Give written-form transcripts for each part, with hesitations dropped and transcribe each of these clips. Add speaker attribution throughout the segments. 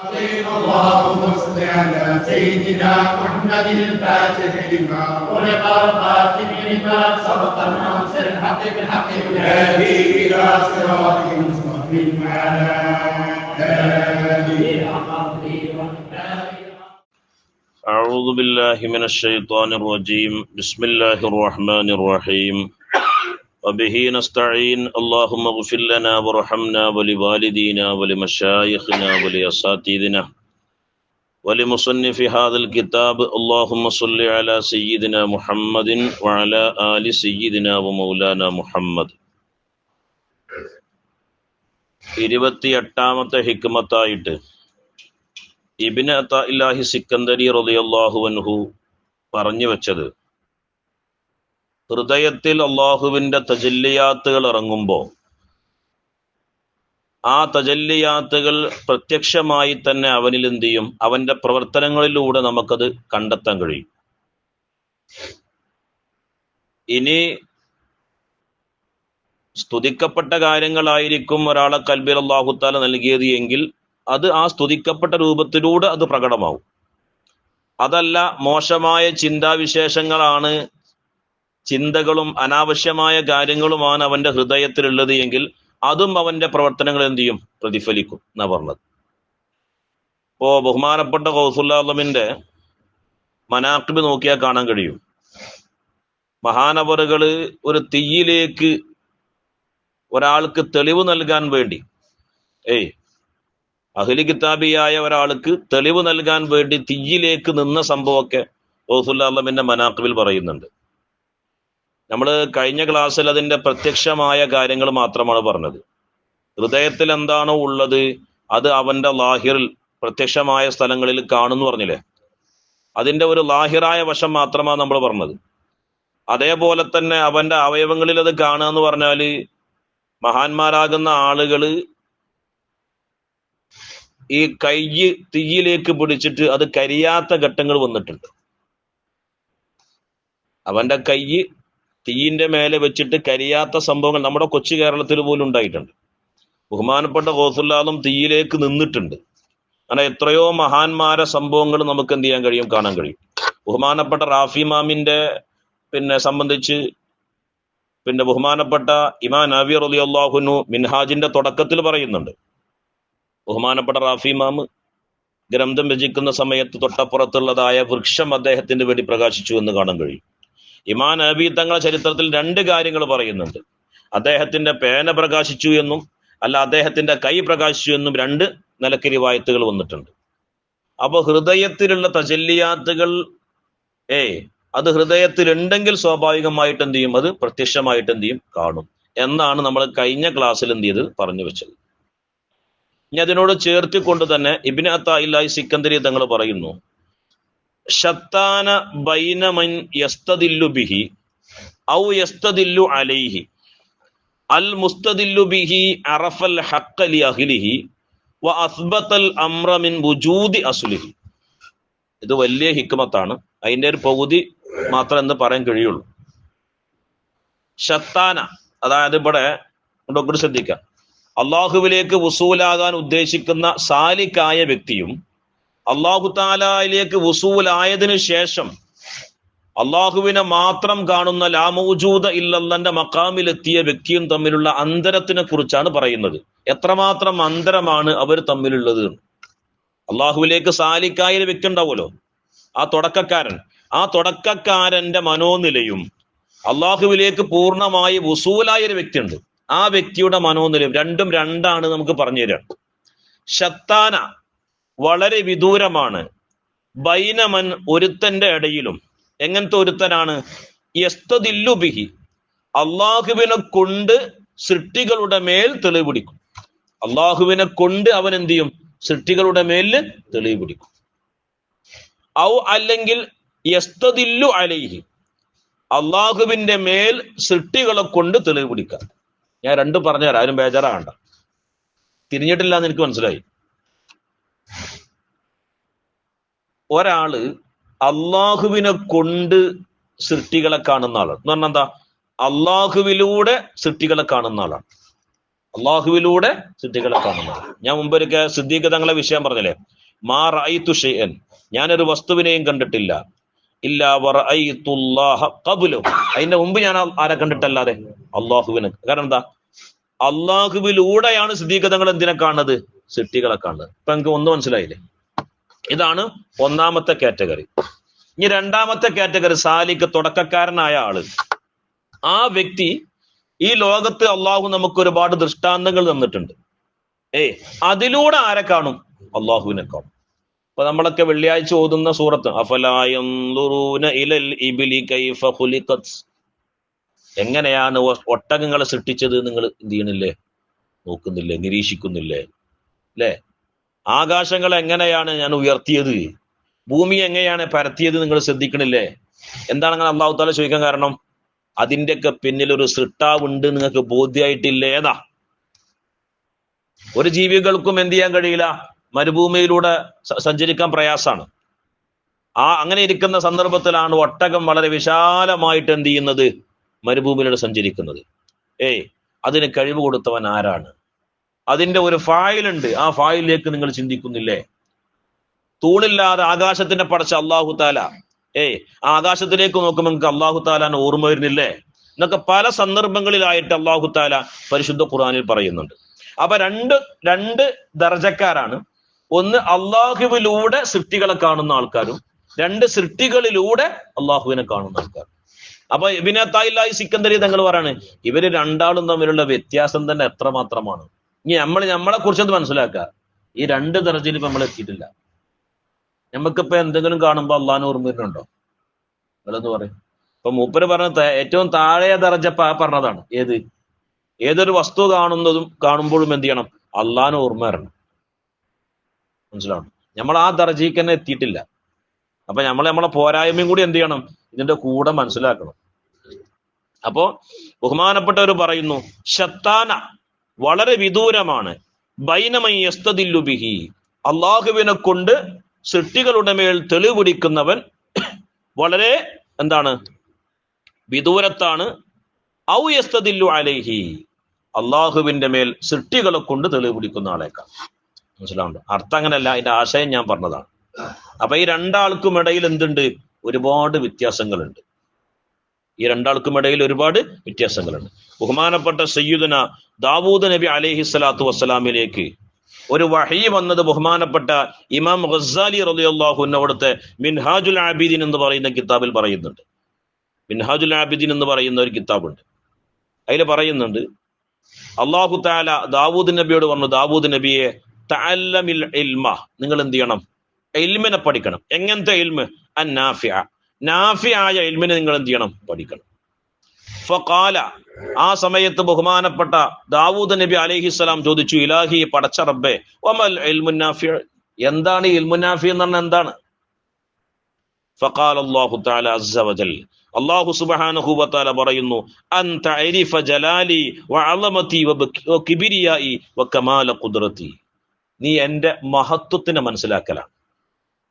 Speaker 1: اللهم صل على سيدنا محمد الفاتح لما ولق الخاتم لما سبق الناصر الحق بالحق والهادي الى صراطك المستقيم وعلى اله
Speaker 2: أعوذ بالله من الشيطان الرجيم بسم الله الرحمن الرحيم وبه نستعين اللهم اغفر لنا وارحمنا ولوالدينا ولمشايخنا ولأساتذتنا ولمصنف هذا الكتاب اللهم صل على سيدنا محمد وعلى آل سيدنا ومولانا محمد 28ാമത്തെ ഹിക്മത്തായിട്ട് ഇബ്നു അതാഇല്ലാഹി സിക്കന്ദരി റളിയല്ലാഹു അൻഹു പറഞ്ഞു വെച്ചത്, ഹൃദയത്തിൽ അള്ളാഹുവിൻ്റെ തജല്ലിയാത്തുകൾ ഇറങ്ങുമ്പോൾ ആ തജല്ലിയാത്തുകൾ പ്രത്യക്ഷമായി തന്നെ അവനിൽ എന്ത് ചെയ്യും? അവൻ്റെ പ്രവർത്തനങ്ങളിലൂടെ നമുക്കത് കണ്ടെത്താൻ കഴിയും. ഇനി സ്തുതിക്കപ്പെട്ട കാര്യങ്ങളായിരിക്കും ഒരാളെ കൽബിൽ അല്ലാഹു തആല നൽകിയത് എങ്കിൽ അത് ആ സ്തുതിക്കപ്പെട്ട രൂപത്തിലൂടെ അത് പ്രകടമാവും. അതല്ല, മോശമായ ചിന്താവിശേഷങ്ങളാണ്, ചിന്തകളും അനാവശ്യമായ കാര്യങ്ങളുമാണ് അവൻ്റെ ഹൃദയത്തിലുള്ളത് എങ്കിൽ അതും അവൻ്റെ പ്രവർത്തനങ്ങൾ എന്ത് ചെയ്യും? പ്രതിഫലിക്കും എന്നാ പറഞ്ഞത്. ഇപ്പോ ബഹുമാനപ്പെട്ട ഗൗസുൽ ആലമിന്റെ മനാഖിബ് നോക്കിയാൽ കാണാൻ കഴിയും. മഹാനവറുകള് ഒരു തീയിലേക്ക് ഒരാൾക്ക് തെളിവ് നൽകാൻ വേണ്ടി, അഹ്ലി കിതാബിയായ ഒരാൾക്ക് തെളിവ് നൽകാൻ വേണ്ടി തീയിലേക്ക് നിന്ന സംഭവമൊക്കെ ഗൗസുൽ ആലമിന്റെ മനാഖിബിൽ പറയുന്നുണ്ട്. നമ്മൾ കഴിഞ്ഞ ക്ലാസ്സിൽ അതിൻ്റെ പ്രത്യക്ഷമായ കാര്യങ്ങൾ മാത്രമാണ് പറഞ്ഞത്. ഹൃദയത്തിൽ എന്താണോ ഉള്ളത് അത് അവൻ്റെ ലാഹിറിൽ പ്രത്യക്ഷമായ സ്ഥലങ്ങളിൽ കാണുന്നു പറഞ്ഞില്ലേ, അതിൻ്റെ ഒരു ലാഹിറായ വശം മാത്രമാണ് നമ്മൾ പറഞ്ഞത്. അതേപോലെ തന്നെ അവൻ്റെ അവയവങ്ങളിൽ അത് കാണുക എന്ന് പറഞ്ഞാൽ മഹാന്മാരാകുന്ന ആളുകൾ ഈ കൈ തീയിലേക്ക് പിടിച്ചിട്ട് അത് കരിയാത്ത ഘട്ടങ്ങൾ വന്നിട്ടുണ്ട്. അവൻ്റെ കൈ തീയിന്റെ മേലെ വെച്ചിട്ട് കരിയാത്ത സംഭവങ്ങൾ നമ്മുടെ കൊച്ചു കേരളത്തിൽ പോലും ഉണ്ടായിട്ടുണ്ട്. ബഹുമാനപ്പെട്ട ഗൗസുല്ലാലും തീയിലേക്ക് നിന്നിട്ടുണ്ട്. അങ്ങനെ എത്രയോ മഹാന്മാരെ സംഭവങ്ങൾ നമുക്ക് എന്ത് ചെയ്യാൻ കഴിയും? കാണാൻ കഴിയും. ബഹുമാനപ്പെട്ട റാഫി ഇമാമിന്റെ സംബന്ധിച്ച് ബഹുമാനപ്പെട്ട ഇമാം നവവി റളിയല്ലാഹു അൻഹു മിൻഹാജിന്റെ തുടക്കത്തിൽ പറയുന്നുണ്ട്. ബഹുമാനപ്പെട്ട റാഫി ഇമാം ഗ്രന്ഥം രചിക്കുന്ന സമയത്ത് തൊട്ടപ്പുറത്തുള്ളതായ വൃക്ഷം അദ്ദേഹത്തിന് വേണ്ടി പ്രകാശിച്ചു എന്ന് കാണാൻ കഴിയും. ഇമാം നബി തങ്ങളുടെ ചരിത്രത്തിൽ 2 കാര്യങ്ങൾ പറയുന്നുണ്ട്. അദ്ദേഹത്തിന്റെ പേന പ്രകാശിച്ചു എന്നും അല്ല അദ്ദേഹത്തിന്റെ കൈ പ്രകാശിച്ചു എന്നും 2 നിലക്ക് റിവായത്തുകൾ വന്നിട്ടുണ്ട്. അപ്പൊ ഹൃദയത്തിലുള്ള തജല്ലിയാത്തുകൾ അത് ഹൃദയത്തിലുണ്ടെങ്കിൽ സ്വാഭാവികമായിട്ട് എന്ത് ചെയ്യും? അത് പ്രത്യക്ഷമായിട്ട് എന്ത് ചെയ്യും? കാണും എന്നാണ് നമ്മൾ കഴിഞ്ഞ ക്ലാസ്സിൽ എന്ത് ചെയ്ത് പറഞ്ഞു വെച്ചത്. ഇനി അതിനോട് ചേർത്തിക്കൊണ്ട് തന്നെ ഇബ്നു അതാഇല്ലാഹി സിക്കന്ദരി തങ്ങൾ പറയുന്നു, ഷത്താന ബൈന മൻ യസ്തദില്ലു ബിഹി ഔ യസ്തദില്ലു അലൈഹി അൽ മുസ്തദില്ലു ബിഹി അറഫൽ ഹഖ്ഖ ലി അഹ്ലിഹി വ അസ്ബതൽ അംറ മിൻ വുജൂദി അസ്ലിഹി. ഇത് വലിയ ഹിക്മത്താണ്. അതിന്റെ ഒരു പകുതി മാത്രം എന്ന് പറയാൻ കഴിയുള്ളൂ. ഷത്താന, അതായത് ഇവിടെ ശ്രദ്ധിക്കാം, അള്ളാഹുവിലേക്ക് വുസൂലാകാൻ ഉദ്ദേശിക്കുന്ന സാലിക്കായ വ്യക്തിയും അള്ളാഹു താലയിലേക്ക് വുസൂലായതിനു ശേഷം അള്ളാഹുവിനെ മാത്രം കാണുന്ന ലാ മൗജൂദ ഇല്ലല്ലാന്റെ മഖാമിലെത്തിയ വ്യക്തിയും തമ്മിലുള്ള അന്തരത്തിനെ കുറിച്ചാണ് പറയുന്നത്. എത്രമാത്രം അന്തരമാണ് അവർ തമ്മിലുള്ളത്. അള്ളാഹുവിലേക്ക് സാലിക്കായ ഒരു വ്യക്തി ഉണ്ടാവുമല്ലോ, ആ തുടക്കക്കാരന്റെ മനോനിലയും അള്ളാഹുവിലേക്ക് പൂർണ്ണമായി വുസൂലായ ഒരു വ്യക്തിയുണ്ട്, ആ വ്യക്തിയുടെ മനോനിലയും രണ്ടും രണ്ടാണ് നമുക്ക് പറഞ്ഞു തരാം. ഷത്താന, വളരെ വിദൂരമാണ്. ബൈനമൻ, ഒരുത്തന്റെ ഇടയിലും. എങ്ങനത്തെ ഒരുത്തനാണ്? യസ്തദില്ലു ബിഹി, അള്ളാഹുവിനെ കൊണ്ട് സൃഷ്ടികളുടെ മേൽ തെളിവ് പിടിക്കും. അള്ളാഹുവിനെ കൊണ്ട് അവൻ എന്ത് ചെയ്യും? സൃഷ്ടികളുടെ മേലിൽ തെളിവ് പിടിക്കും. ഔ അല്ലെങ്കിൽ യസ്തദില്ലു അലൈഹി, അള്ളാഹുവിന്റെ മേൽ സൃഷ്ടികളെ കൊണ്ട് തെളിവ് പിടിക്കാം. ഞാൻ 2 പറഞ്ഞുതരാം, ആരും ബേജാറാകണ്ട. തിരിഞ്ഞിട്ടില്ല എന്ന് എനിക്ക് മനസ്സിലായി. ഒരാള് അള്ളാഹുവിനെ കൊണ്ട് സൃഷ്ടികളെ കാണുന്ന ആളാണ് എന്ന് പറഞ്ഞാൽ എന്താ? അള്ളാഹുവിലൂടെ സൃഷ്ടികളെ കാണുന്ന ആളാണ്. അള്ളാഹുവിലൂടെ സൃഷ്ടികളെ കാണുന്ന ആൾ. ഞാൻ മുമ്പൊരിക്കൽ സിദ്ദീഖ് തങ്ങളെ വിഷയം പറഞ്ഞില്ലേ, മാ റഅയ്തു ഷൈഅൻ, ഞാനൊരു വസ്തുവിനെയും കണ്ടിട്ടില്ല, ഇല്ലാ വറഅയ്തുല്ലാഹ ഖബ്ലു, അതിന്റെ മുമ്പ് ഞാൻ ആരെ കണ്ടിട്ടല്ലാതെ? അള്ളാഹുവിനെ. കാരണം എന്താ? അള്ളാഹുവിലൂടെയാണ് സിദ്ദീഖ് തങ്ങൾ എന്തിനെ കാണുന്നത്? സൃഷ്ടികളെ കാണുന്നത്. ഇപ്പൊ എനിക്ക് ഒന്ന് മനസ്സിലായില്ലേ? ഇതാണ് ഒന്നാമത്തെ കാറ്റഗറി. ഇനി രണ്ടാമത്തെ കാറ്റഗറി സാലിക്ക്, തുടക്കക്കാരനായ ആള്. ആ വ്യക്തി, ഈ ലോകത്ത് അള്ളാഹു നമുക്ക് ഒരുപാട് ദൃഷ്ടാന്തങ്ങൾ തന്നിട്ടുണ്ട്. അതിലൂടെ ആരെ കാണും? അള്ളാഹുവിനെ കാണും. അപ്പൊ നമ്മളൊക്കെ വെള്ളിയാഴ്ച ഓതുന്ന സൂറത്ത് അഫലാ യൻദുറൂന ഇലൽ ഇബ്ലി കൈഫ ഖുലിഖത്, എങ്ങനെയാണ് ഒട്ടകങ്ങളെ സൃഷ്ടിച്ചത് നിങ്ങൾ എന്ത് ചെയ്യണില്ലേ? നോക്കുന്നില്ലേ? നിരീക്ഷിക്കുന്നില്ലേ? അല്ലേ? ആകാശങ്ങൾ എങ്ങനെയാണ് ഞാൻ ഉയർത്തിയത്, ഭൂമി എങ്ങനെയാണ് പരത്തിയത് നിങ്ങൾ ശ്രദ്ധിക്കണില്ലേ? എന്താണ് അങ്ങനെ അള്ളാഹു തആല ചോദിക്കാൻ കാരണം? അതിൻ്റെയൊക്കെ പിന്നിൽ ഒരു സൃഷ്ടാവുണ്ട്, നിങ്ങൾക്ക് ബോധ്യമായിട്ടില്ലേതാ? ഒരു ജീവികൾക്കും എന്ത് ചെയ്യാൻ കഴിയില്ല, മരുഭൂമിയിലൂടെ സഞ്ചരിക്കാൻ പ്രയാസാണ്. അങ്ങനെ ഇരിക്കുന്ന സന്ദർഭത്തിലാണ് ഒട്ടകം വളരെ വിശാലമായിട്ട് എന്ത് ചെയ്യുന്നത്? മരുഭൂമിയിലൂടെ സഞ്ചരിക്കുന്നത്. അതിന് കഴിവ് കൊടുത്തവൻ ആരാണ്? അതിന്റെ ഒരു ഫായിലുണ്ട്, ആ ഫായിലേക്ക് നിങ്ങൾ ചിന്തിക്കുന്നില്ലേ? തൂണില്ലാതെ ആകാശത്തിന്റെ പടച്ച അള്ളാഹു താല, ആ ആകാശത്തിലേക്ക് നോക്കുമ്പോൾ നിങ്ങൾക്ക് അള്ളാഹു താലാന് ഓർമ്മ വരുന്നില്ലേ? എന്നൊക്കെ പല സന്ദർഭങ്ങളിലായിട്ട് അള്ളാഹു താല പരിശുദ്ധ ഖുർആനിൽ പറയുന്നുണ്ട്. അപ്പൊ രണ്ട് ദർജക്കാരാണ്. ഒന്ന് അള്ളാഹുവിലൂടെ സൃഷ്ടികളെ കാണുന്ന ആൾക്കാരും, രണ്ട് സൃഷ്ടികളിലൂടെ അള്ളാഹുവിനെ കാണുന്ന ആൾക്കാരും. അപ്പൊ ഇബ്നു അത്താഇല്ലാഹി സിക്കന്ദരി തങ്ങൾ പറയാണ്, ഇവര് രണ്ടാളും തമ്മിലുള്ള വ്യത്യാസം തന്നെ എത്രമാത്രമാണ്. ഇനി നമ്മളെ കുറിച്ചത് മനസ്സിലാക്കുക. ഈ രണ്ട് ദർജയിൽ ഇപ്പൊ നമ്മൾ എത്തിയിട്ടില്ല. നമുക്കിപ്പോ എന്തെങ്കിലും കാണുമ്പോ അള്ളാഹിനെ ഓർമ്മ വരുന്നുണ്ടോ? നിങ്ങളെന്ന് പറയും. ഇപ്പൊ മൂപ്പര് പറഞ്ഞ ഏറ്റവും താഴെ ദർജ പറഞ്ഞതാണ്. ഏതൊരു വസ്തു കാണുമ്പോഴും എന്ത് ചെയ്യണം? അള്ളാഹിനെ ഓർമ്മ വരണം. മനസ്സിലാവണം. നമ്മൾ ആ ദർജയ്ക്ക് തന്നെ എത്തിയിട്ടില്ല. അപ്പൊ നമ്മളെ പോരായ്മയും കൂടി എന്ത് ചെയ്യണം? ഇതിന്റെ കൂടെ മനസ്സിലാക്കണം. അപ്പോ ബഹുമാനപ്പെട്ടവർ പറയുന്നു, ശത്താന, വളരെ വിദൂരമാണ്, ബൈനമൻ യസ്തദില്ലു ബിഹി, അള്ളാഹുവിനെ കൊണ്ട് സൃഷ്ടികളുടെ മേൽ തെളിവ് പിടിക്കുന്നവൻ വളരെ എന്താണ്? വിദൂരത്താണ്. ഔ യസ്തദില്ലു അലൈഹി, അള്ളാഹുവിന്റെ മേൽ സൃഷ്ടികളെ കൊണ്ട് തെളിവ് പിടിക്കുന്ന ആളേക്കാൾ. മനസ്സിലാവുന്നുണ്ടോ? അർത്ഥം അങ്ങനെയല്ല, അതിന്റെ ആശയം ഞാൻ പറഞ്ഞതാണ്. അപ്പൊ ഈ രണ്ടാൾക്കും ഇടയിൽ എന്തുണ്ട്? ഒരുപാട് വ്യത്യാസങ്ങളുണ്ട്. ഈ രണ്ടാൾക്കും ഇടയിൽ ഒരുപാട് വ്യത്യാസങ്ങളുണ്ട്. ബഹുമാനപ്പെട്ട സയ്യിദുന ദാവൂദ് നബി അലൈഹി സ്വലാത്തു വസ്സലാമിലേക്ക് ഒരു വഹീ വന്നത് ബഹുമാനപ്പെട്ട ഇമാം ഗസ്സാലി റളിയല്ലാഹു അൻഹു അവിടുത്തെ മിൻഹാജുൽ ആബിദീൻ എന്ന് പറയുന്ന കിതാബിൽ പറയുന്നുണ്ട്. മിൻഹാജുൽ ആബിദീൻ എന്ന് പറയുന്ന ഒരു കിതാബുണ്ട്. അതിൽ പറയുന്നുണ്ട്, അള്ളാഹു തആല ദാവൂദ് നബിയോട് പറഞ്ഞു, ദാവൂദ് നബിയെ, തഅല്ലമിൽ ഇൽമ, നിങ്ങൾ എന്ത് ചെയ്യണം? ഇൽമിനെ പഠിക്കണം. എങ്ങനത്തെ ഇൽമ്? അന്നാഫിഅ, നാഫിയായ ഇൽമിനെ നിങ്ങൾ എന്ത് ചെയ്യണം? പഠിക്കണം. ഫഖാല, ആ സമയത്ത് ബഹുമാനപ്പെട്ട ദാവൂദ് നബി അലൈഹിസ്സലാം ചോദിച്ചു, ഇലാഹി, പടച്ച റബ്ബേ, വമൽ ഇൽമുൻ നാഫി, എന്താണ് ഇൽമുൻ നാഫി എന്ന് പറഞ്ഞാൽ എന്താണ്? ഫഖാല അല്ലാഹു തആല അസ്സ വജൽ, അല്ലാഹു സുബ്ഹാനഹു വ തആല പറയുന്നു, അൻ തഅരിഫ ജലാലി വഅളമതി വകിബ്രിയായി വകമാല ഖുദ്റതി, നീ എൻ്റെ മഹത്വത്തിനെ മനസ്സിലാക്കലാണ്.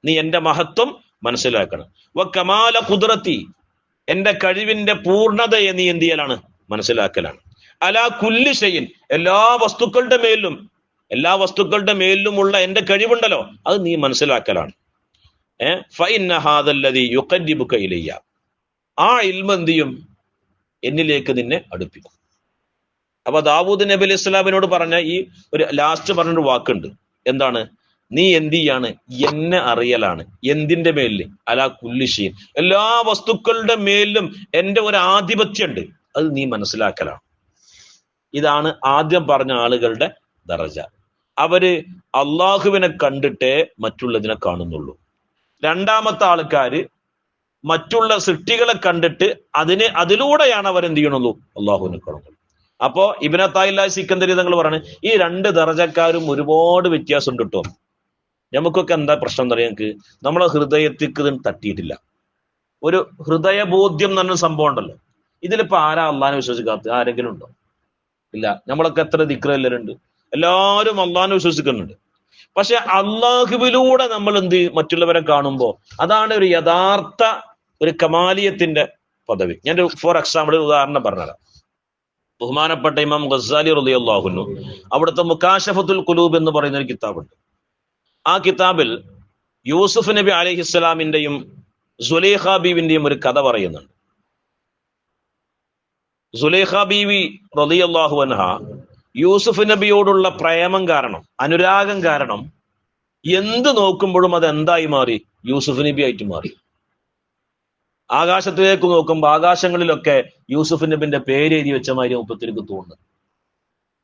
Speaker 2: നീ എൻ്റെ മഹത്വം മനസ്സിലാക്കണം. വകമാല ഖുദ്റതി, എൻ്റെ കഴിവിന്റെ പൂർണ്ണതയെ നീ എന്ത് ചെയ്യലാണ്? മനസ്സിലാക്കലാണ്. അലാ കുല്ലി ഷൈഇൻ, എല്ലാ വസ്തുക്കളുടെ മേലിലുമുള്ള എൻ്റെ കഴിവുണ്ടല്ലോ, അത് നീ മനസ്സിലാക്കലാണ്. ഫഇന്ന ഹാദല്ലദീ യുഖർരിബുക ഇലയ്യ, ആ ഇൽമ എന്ത് ചെയ്യും? എന്നിലേക്ക് നിന്നെ അടുപ്പിക്കും. അപ്പൊ ദാവൂദ് നബി അലൈഹി സ്വലാമിനോട് പറഞ്ഞ ഈ ഒരു ലാസ്റ്റ് പറഞ്ഞൊരു വാക്കുണ്ട്. എന്താണ്? നീ എന്ത് ചെയ്യാണ്? എന്നെ അറിയലാണ്. എന്തിന്റെ മേലില്? അലാ കുല്ലി ഷൈഇൻ, എല്ലാ വസ്തുക്കളുടെ മേലിലും എൻ്റെ ഒരു ആധിപത്യം ഉണ്ട്, അത് നീ മനസ്സിലാക്കലാണ്. ഇതാണ് ആദ്യം പറഞ്ഞ ആളുകളുടെ ദറജ. അവര് അള്ളാഹുവിനെ കണ്ടിട്ടേ മറ്റുള്ളതിനെ കാണുന്നുള്ളൂ. രണ്ടാമത്തെ ആൾക്കാര് മറ്റുള്ള സൃഷ്ടികളെ കണ്ടിട്ട് അതിലൂടെയാണ് അവരെന്ത് ചെയ്യണുള്ളൂ? അള്ളാഹുവിനെ കാണുന്നുള്ളൂ. അപ്പോ ഇബ്നു അത്താഇല്ലാഹി സിക്കന്ദരി തങ്ങൾ പറഞ്ഞു, ഈ രണ്ട് ദറജക്കാരും ഒരുപാട് വ്യത്യാസം ഉണ്ട് കേട്ടോ. നമുക്കൊക്കെ എന്താ പ്രശ്നം എന്ന് പറയാൻ, ഞങ്ങൾക്ക് നമ്മളെ ഹൃദയത്തിക്ക് ഇത് തട്ടിയിട്ടില്ല. ഒരു ഹൃദയബോധ്യം എന്ന് പറഞ്ഞ സംഭവം ഉണ്ടല്ലോ. ഇതിലിപ്പോ ആരാ അള്ളാഹിനെ വിശ്വസിക്കാത്ത? ആരെങ്കിലും ഉണ്ടോ? ഇല്ല. നമ്മളൊക്കെ എത്ര ദിക്ർ എല്ലാവരും ഉണ്ട്, എല്ലാവരും അള്ളാഹിനെ വിശ്വസിക്കുന്നുണ്ട്. പക്ഷെ അള്ളാഹുവിലൂടെ നമ്മൾ മറ്റുള്ളവരെ കാണുമ്പോൾ അതാണ് ഒരു യഥാർത്ഥ ഒരു കമാലിയത്തിന്റെ പദവി. ഞാൻ ഫോർ എക്സാമ്പിൾ ഒരു ഉദാഹരണം പറഞ്ഞുതരാം. ബഹുമാനപ്പെട്ട ഇമാം ഗസ്സാലി റളിയല്ലാഹു അൻഹു അവിടുത്തെ മുകാശഫത്തുൽ ഖുലൂബ് എന്ന് പറയുന്ന ഒരു കിതാബുണ്ട്. ആ കിതാബിൽ യൂസുഫ് നബി അലൈഹിസ്സലാമിന്റെയും സുലൈഖ ബീവിന്റെയും ഒരു കഥ പറയുന്നുണ്ട്. സുലൈഖ ബീവി റളിയല്ലാഹു അൻഹ യൂസുഫ് നബിയോടുള്ള പ്രേമം കാരണം, അനുരാഗം കാരണം എന്ത് നോക്കുമ്പോഴും അത് എന്തായി മാറി? യൂസുഫ് നബി ആയിട്ട് മാറി. ആകാശത്തിലേക്ക് നോക്കുമ്പോൾ ആകാശങ്ങളിലൊക്കെ യൂസുഫ് നബിന്റെ പേര് എഴുതി വെച്ച മാതിരി മുപ്പത്തിരിക്ക് തോന്നുന്നത്.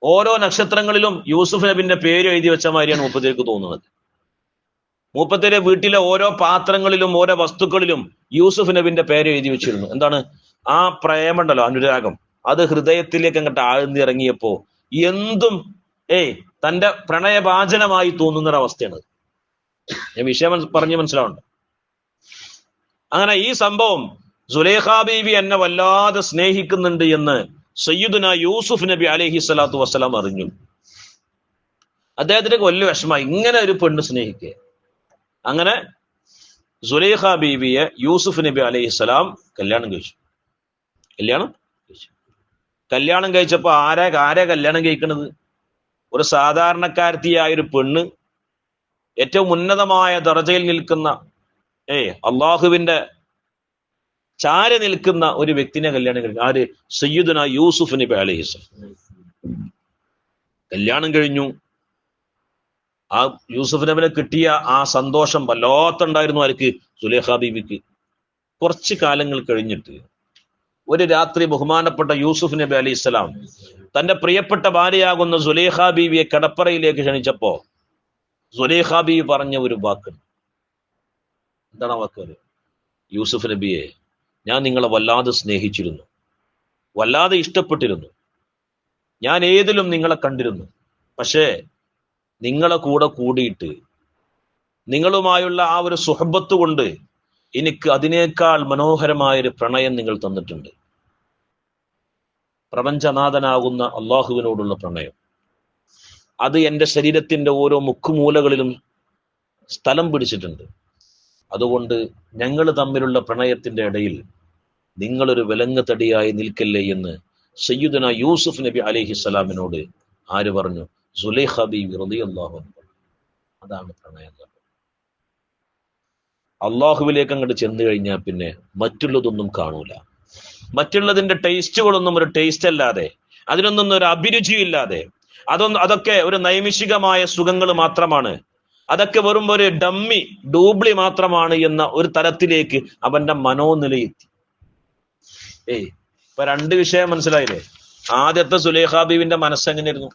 Speaker 2: ഓരോ നക്ഷത്രങ്ങളിലും യൂസുഫ് നബിന്റെ പേര് എഴുതി വെച്ച മാതിരിയാണ് മുപ്പത്തിരിക്ക് തോന്നുന്നത്. മൂപ്പത്തിരെ വീട്ടിലെ ഓരോ പാത്രങ്ങളിലും ഓരോ വസ്തുക്കളിലും യൂസുഫ് നബിന്റെ പേര് എഴുതി വെച്ചിരുന്നു. എന്താണ്? ആ പ്രേമുണ്ടല്ലോ, അനുരാഗം, അത് ഹൃദയത്തിലേക്ക് അങ്ങോട്ട് ആഴ്ന്നിറങ്ങിയപ്പോ എന്തും തന്റെ പ്രണയഭാജനമായി തോന്നുന്നൊരവസ്ഥയാണ്. ഞാൻ വിഷയം പറഞ്ഞ് മനസ്സിലാവുന്നുണ്ട്. അങ്ങനെ ഈ സംഭവം സുലൈഖ ബീവി എന്നെ വല്ലാതെ സ്നേഹിക്കുന്നുണ്ട് എന്ന് സയ്യിദുന യൂസുഫ് നബി അലൈഹി സ്വലാത്തു വസ്സലാം അറിഞ്ഞു. അദ്ദേഹത്തിന് വലിയ വിഷമമായി, ഇങ്ങനെ ഒരു പെണ്ണ് സ്നേഹിക്കുക. അങ്ങനെ സുലൈഖ ബീവിയെ യൂസുഫ് നബി അലൈഹി സ്വലാം കല്യാണം കഴിച്ചു. കല്യാണം കഴിച്ചപ്പോ ആരെ കല്യാണം കഴിക്കണത്? ഒരു സാധാരണക്കാരത്തിയായ ഒരു പെണ്ണ്, ഏറ്റവും ഉന്നതമായ ദർജയിൽ നിൽക്കുന്ന അള്ളാഹുവിന്റെ ചാര നിൽക്കുന്ന ഒരു വ്യക്തിനെ കല്യാണം കഴിക്കും. ആര്? സയ്യിദുന യൂസുഫ് നബി അലൈഹിസ്സലാം. കല്യാണം കഴിഞ്ഞു. ആ യൂസുഫ് നബിനെ കിട്ടിയ ആ സന്തോഷം വല്ലാത്തുണ്ടായിരുന്നു ആർക്ക്? സുലൈഖ ബീവിക്ക്. കുറച്ച് കാലങ്ങൾ കഴിഞ്ഞിട്ട് ഒരു രാത്രി ബഹുമാനപ്പെട്ട യൂസുഫ് നബി അലൈഹിസ്സലാം തന്റെ പ്രിയപ്പെട്ട ഭാര്യയാകുന്ന സുലൈഖ ബീവിയെ കടപ്പറയിലേക്ക് ക്ഷണിച്ചപ്പോ സുലൈഖ ബീവി പറഞ്ഞ ഒരു വാക്ക്. എന്താണ് ആ വാക്ക്? യൂസുഫ് നബിയെ, ഞാൻ നിങ്ങളെ വല്ലാതെ സ്നേഹിച്ചിരുന്നു, വല്ലാതെ ഇഷ്ടപ്പെട്ടിരുന്നു, ഞാൻ ഏതിലും നിങ്ങളെ കണ്ടിരുന്നു. പക്ഷേ നിങ്ങളെ കൂടെ കൂടിയിട്ട് നിങ്ങളുമായുള്ള ആ ഒരു സുഹബത്ത് കൊണ്ട് എനിക്ക് അതിനേക്കാൾ മനോഹരമായൊരു പ്രണയം നിങ്ങൾ തന്നിട്ടുണ്ട്. പ്രപഞ്ചനാഥനാകുന്ന അള്ളാഹുവിനോടുള്ള പ്രണയം. അത് എൻ്റെ ശരീരത്തിന്റെ ഓരോ മുക്കുമൂലകളിലും സ്ഥലം പിടിച്ചിട്ടുണ്ട്. അതുകൊണ്ട് ഞങ്ങൾ തമ്മിലുള്ള പ്രണയത്തിന്റെ ഇടയിൽ നിങ്ങളൊരു വിലങ്ങ് തടിയായി നിൽക്കല്ലേ എന്ന് സയ്യിദുന യൂസുഫ് നബി അലൈഹിസ്സലാമിനോട് ആര് പറഞ്ഞു? സുലൈഖ ബീവി റളിയല്ലാഹു അൻഹ. അതാണ് പ്രണയം. അള്ളാഹുവിലേക്ക് അങ്ങോട്ട് ചെന്ന് കഴിഞ്ഞാൽ പിന്നെ മറ്റുള്ളതൊന്നും കാണൂല. മറ്റുള്ളതിന്റെ ടേസ്റ്റുകളൊന്നും ഒരു ടേസ്റ്റ് അല്ലാതെ, അതിനൊന്നും ഒരു അഭിരുചിയില്ലാതെ, അതൊക്കെ ഒരു നൈമിഷികമായ സുഖങ്ങൾ മാത്രമാണ്, അതൊക്കെ വെറും ഒരു ഡൂബ്ലി മാത്രമാണ് എന്ന ഒരു തലത്തിലേക്ക് അവന്റെ മനോനിലയെത്തി. ഇപ്പൊ രണ്ട് വിഷയം മനസ്സിലായില്ലേ? ആദ്യത്തെ സുലൈഖ ബീവിന്റെ മനസ്സെങ്ങനെയായിരുന്നു?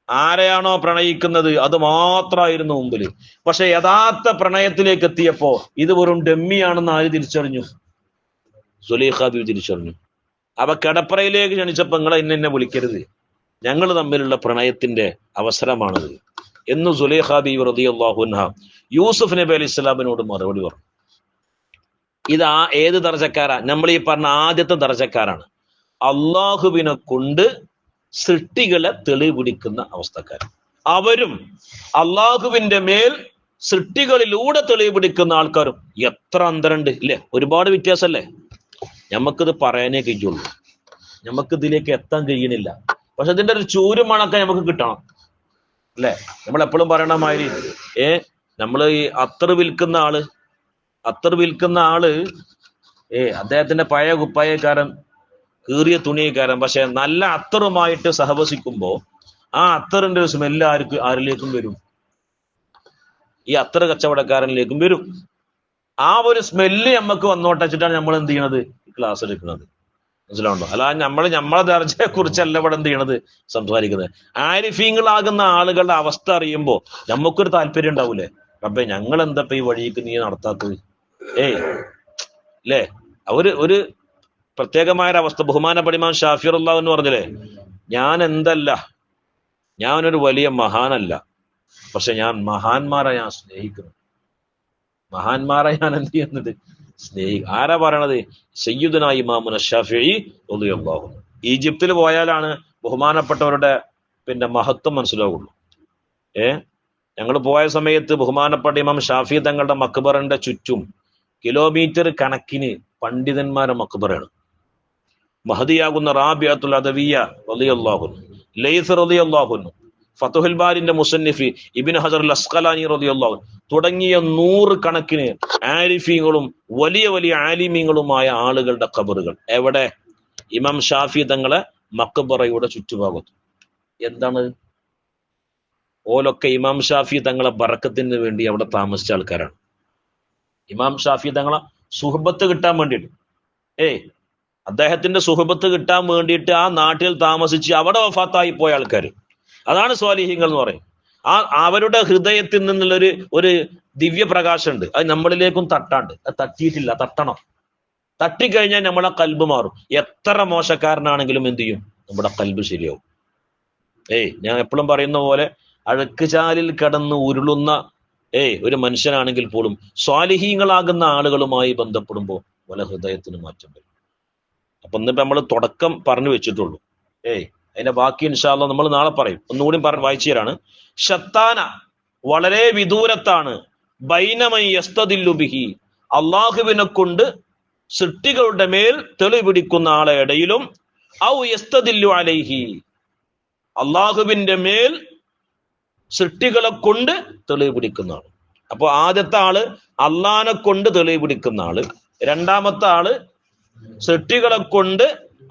Speaker 2: ആരെയാണോ പ്രണയിക്കുന്നത് അത് മാത്രമായിരുന്നു മുമ്പില്. പക്ഷെ യഥാർത്ഥ പ്രണയത്തിലേക്ക് എത്തിയപ്പോ ഇത് വെറും ഡമ്മിയാണെന്ന് ആര് തിരിച്ചറിഞ്ഞു? സുലൈഖ ബീവി തിരിച്ചറിഞ്ഞു. അപ്പൊ കടപ്പറയിലേക്ക് ക്ഷണിച്ചപ്പോ നിങ്ങൾ എന്നെ വിളിക്കരുത്, ഞങ്ങൾ തമ്മിലുള്ള പ്രണയത്തിന്റെ അവസരമാണത് എന്ന് സുലൈഖ ബീവി റളിയല്ലാഹു അൻഹ യൂസുഫ് നബി അലൈഹി സ്വലാമിനോട് മറുപടി പറഞ്ഞു. ഇത് ഏത് ദർജക്കാരാ? നമ്മൾ ഈ പറഞ്ഞ ആദ്യത്തെ ദർജക്കാരാണ്. അള്ളാഹുവിനെ കൊണ്ട് സൃഷ്ടികളെ തെളിപിടിക്കുന്ന അവസ്ഥക്കാർ. അവരും അള്ളാഹുവിന്റെ മേൽ സൃഷ്ടികളിലൂടെ തെളിപിടിക്കുന്ന ആൾക്കാരും. എത്ര അന്തരണ്ട് ഇല്ലേ? ഒരുപാട് വ്യത്യാസമല്ലേ? നമുക്കിത് പറയാനേ കഴിയുള്ളൂ, നമുക്ക് ഇതിലേക്ക് എത്താൻ കഴിയണില്ല. പക്ഷെ ഇതിന്റെ ഒരു ചൂരുമണൊക്കെ നമുക്ക് കിട്ടണം അല്ലെ? നമ്മളെപ്പോഴും പറയണ മാതിരി നമ്മൾ ഈ അത്തർ വിൽക്കുന്ന ആള് അദ്ദേഹത്തിന്റെ പഴയ കുപ്പായക്കാരൻ, കീറിയ തുണിയക്കാരൻ, പക്ഷെ നല്ല അത്തറുമായിട്ട് സഹവസിക്കുമ്പോ ആ അത്തറിന്റെ ഒരു സ്മെല്ല് ആരിലേക്കും വരും? ഈ അത്തർ കച്ചവടക്കാരനിലേക്കും വരും. ആ ഒരു സ്മെല്ല് നമുക്ക് വന്നോട്ടച്ചിട്ടാണ് നമ്മൾ എന്ത് ചെയ്യണത്? ക്ലാസ് എടുക്കുന്നത്. മനസ്സിലാവുണ്ടോ? അല്ലാതെ നമ്മളെ ദർജയെ കുറിച്ചല്ല ഇവിടെ എന്ത് ചെയ്യണത്? സംസാരിക്കുന്നത്. ആരിഫീങ്ങളാകുന്ന ആളുകളുടെ അവസ്ഥ അറിയുമ്പോ നമുക്കൊരു താല്പര്യം ഉണ്ടാവൂലേ? റബ്ബേ, ഞങ്ങൾ എന്താ ഈ വഴിക്ക് നീ നടത്താത്തത്? അല്ലേ? ഒരു പ്രത്യേകമായൊരവസ്ഥ. ബഹുമാനപ്പെട്ട ഇമാം ഷാഫി റളിയല്ലാഹു അൻഹു പറഞ്ഞില്ലേ, ഞാനൊരു വലിയ മഹാനല്ല, പക്ഷെ ഞാൻ മഹാന്മാരെ ഞാൻ സ്നേഹിക്കുന്നു. മഹാന്മാരെ ഞാൻ എന്ത് ചെയ്യുന്നത്? ആരാ പറയണത്? സയ്യിദുന ഇമാമുന ശാഫിഈ റളിയല്ലാഹു അൻഹു. ഈജിപ്തിൽ പോയാലാണ് ബഹുമാനപ്പെട്ടവരുടെ മഹത്വം മനസ്സിലാവുള്ളൂ. ഞങ്ങൾ പോയ സമയത്ത് ബഹുമാനപ്പെട്ട ഇമാം ഷാഫി തങ്ങളുടെ മക്ബറിന്റെ ചുറ്റും കിലോമീറ്റർ കണക്കിന് പണ്ഡിതന്മാരുടെ മക്ബറാണ്. മഹദിയാകുന്ന റാബിഅത്തുൽ അദവിയ്യ റളിയല്ലാഹു അൻഹു, ലൈസ് റളിയല്ലാഹു അൻഹു, ഫതുഹുൽ ബാരിന്റെ മുസന്നിഫ് ഇബ്നു ഹജർ അൽ അസ്ഖലാനി റളിയല്ലാഹു തുടങ്ങിയ 100 കണക്കിന് ആരിഫീങ്ങളും വലിയ വലിയ ആലിമീങ്ങളുമായ ആളുകളുടെ ഖബറുകൾ എവിടെ? ഇമാം ഷാഫി തങ്ങളെ മഖ്ബറയുടെ ചുറ്റുഭാഗത്ത്. എന്താണ്? ഓലൊക്കെ ഇമാം ഷാഫി തങ്ങളെ ബറക്കത്തിന് വേണ്ടി അവിടെ താമസിച്ച ആൾക്കാരാണ്. ഇമാം ഷാഫി തങ്ങളെ സുഹബത്ത് കിട്ടാൻ വേണ്ടിയിട്ട് അദ്ദേഹത്തിന്റെ സുഹബത്ത് കിട്ടാൻ വേണ്ടിയിട്ട് ആ നാട്ടിൽ താമസിച്ച് അവിടെ വഫാത്തായി പോയ ആൾക്കാർ, അതാണ് സ്വാലിഹീങ്ങൾ എന്ന് പറയും. അവരുടെ ഹൃദയത്തിൽ നിന്നുള്ളൊരു ഒരു ദിവ്യപ്രകാശം ഉണ്ട്. അത് നമ്മളിലേക്കും തട്ടാണ്ട്. അത് തട്ടിയിട്ടില്ല, തട്ടണം. തട്ടിക്കഴിഞ്ഞാൽ നമ്മളെ കൽബ് മാറും. എത്ര മോശക്കാരനാണെങ്കിലും എന്ത് ചെയ്യും? നമ്മുടെ കൽബ് ശരിയാവും. ഞാൻ എപ്പോഴും പറയുന്ന പോലെ അഴുക്കുചാലിൽ കിടന്ന് ഉരുളുന്ന ഒരു മനുഷ്യനാണെങ്കിൽ പോലും സ്വാലിഹീങ്ങളാകുന്ന ആളുകളുമായി ബന്ധപ്പെടുമ്പോൾ പല ഹൃദയത്തിന് മാറ്റം വരും. അപ്പൊ ഇന്നിപ്പോ നമ്മൾ തുടക്കം പറഞ്ഞു വെച്ചിട്ടുള്ളൂ. അതിന്റെ ബാക്കി ഇൻഷാ അല്ലാഹ് നമ്മൾ നാളെ പറയും. ഒന്നുകൂടി വായിച്ചു തരാണ്. ഷത്താന വളരെ വിദൂരത്താണ്, ബൈനമൻ യസ്തദില്ലു ബിഹി അള്ളാഹുവിനെ കൊണ്ട് സൃഷ്ടികളുടെ മേൽ തെളിവ് പിടിക്കുന്ന ആളെ ഇടയിലും, ഔ യസ്തദില്ലു അലൈഹി അള്ളാഹുവിന്റെ മേൽ സൃഷ്ടികളെ കൊണ്ട് തെളിവ് പിടിക്കുന്ന ആള്. അപ്പൊ ആദ്യത്തെ ആള് അള്ളാഹിനെ കൊണ്ട് തെളിവ് പിടിക്കുന്ന ആള്, രണ്ടാമത്തെ ആള് സൃഷ്ടികളെ കൊണ്ട്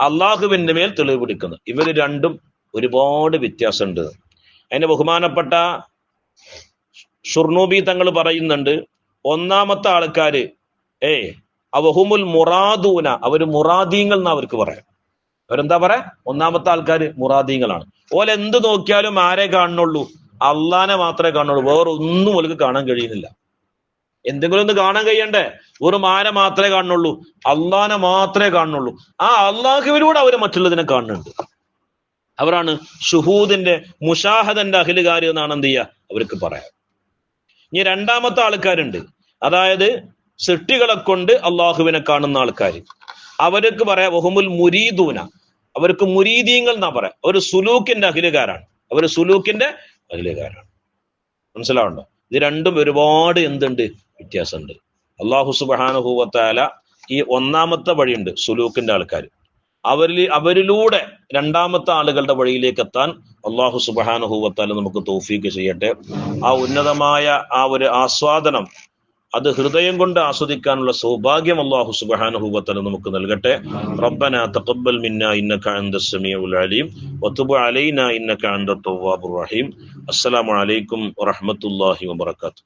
Speaker 2: അള്ളാഹുവിന്റെ മേൽ തെളിവ് പിടിക്കുന്നത്. ഇവര് രണ്ടും ഒരുപാട് വ്യത്യാസമുണ്ട്. അതിന്റെ ബഹുമാനപ്പെട്ട ഷുർനൂബി തങ്ങൾ പറയുന്നുണ്ട്, ഒന്നാമത്തെ ആൾക്കാര് അവഹുമുൽ മുറാദൂന, അവര് മുറാദീങ്ങൾ എന്നാ അവർക്ക് പറയാം. അവരെന്താ പറയാ? ഒന്നാമത്തെ ആൾക്കാര് മുറാദീങ്ങളാണ്. ഓല എന്ത് നോക്കിയാലും ആരെ കാണുന്നുള്ളൂ? അള്ളാനെ മാത്രമേ കാണുള്ളൂ. വേറെ ഒന്നും ഓൾക്ക് കാണാൻ കഴിയുന്നില്ല. എന്തെങ്കിലും ഒന്ന് കാണാൻ കഴിയണ്ടേ? വെറും ആരെ മാത്രമേ കാണുന്നുള്ളൂ? അള്ളാനെ മാത്രമേ കാണുന്നുള്ളൂ. ആ അള്ളാഹുവിലൂടെ അവര് മറ്റുള്ളതിനെ കാണുന്നുണ്ട്. അവരാണ് ഷുഹൂദിന്റെ മുഷാഹദന്റെ അഖിലുകാർ എന്നാണ് എന്ത് ചെയ്യുക അവർക്ക് പറയാം. ഇനി രണ്ടാമത്തെ ആൾക്കാരുണ്ട്, അതായത് സൃഷ്ടികളെ കൊണ്ട് അള്ളാഹുവിനെ കാണുന്ന ആൾക്കാർ. അവർക്ക് പറയാം വഹുമുൽ മുരീദൂന, അവർക്ക് മുരീദീങ്ങൾ എന്നാ പറയാം. ഒരു സുലൂക്കിന്റെ അഖിലുകാരാണ്. അവർ സുലൂക്കിന്റെ അഖിലുകാരാണ്. മനസ്സിലാവുണ്ടോ? ഇത് രണ്ടും ഒരുപാട് എന്തുണ്ട്? വ്യത്യാസമുണ്ട്. അള്ളാഹു സുബ്ഹാനഹു വ തആല ഈ ഒന്നാമത്തെ വഴിയുണ്ട് സുലൂക്കിന്റെ ആൾക്കാർ, അവരിലൂടെ രണ്ടാമത്തെ ആളുകളുടെ വഴിയിലേക്ക് എത്താൻ അള്ളാഹു സുബ്ഹാനഹു വ തആല നമുക്ക് തൗഫീക്ക് ചെയ്യട്ടെ. ആ ഉന്നതമായ ആ ഒരു ആസ്വാദനം, അത് ഹൃദയം കൊണ്ട് ആസ്വദിക്കാനുള്ള സൗഭാഗ്യം അല്ലാഹു സുബ്ഹാനഹു വ തആല നമുക്ക് നൽകട്ടെ. റബ്ബനാ തഖബ്ബൽ മിന്നാ ഇന്നക അൻതസ് സമീഉൽ അലീം വതുബ് അലൈനാ ഇന്നക അൻതത് തവ്വാബുർ റഹീം. അസ്സലാമു അലൈക്കും വറഹ്മത്തുള്ളാഹി വബറകാതുഹു.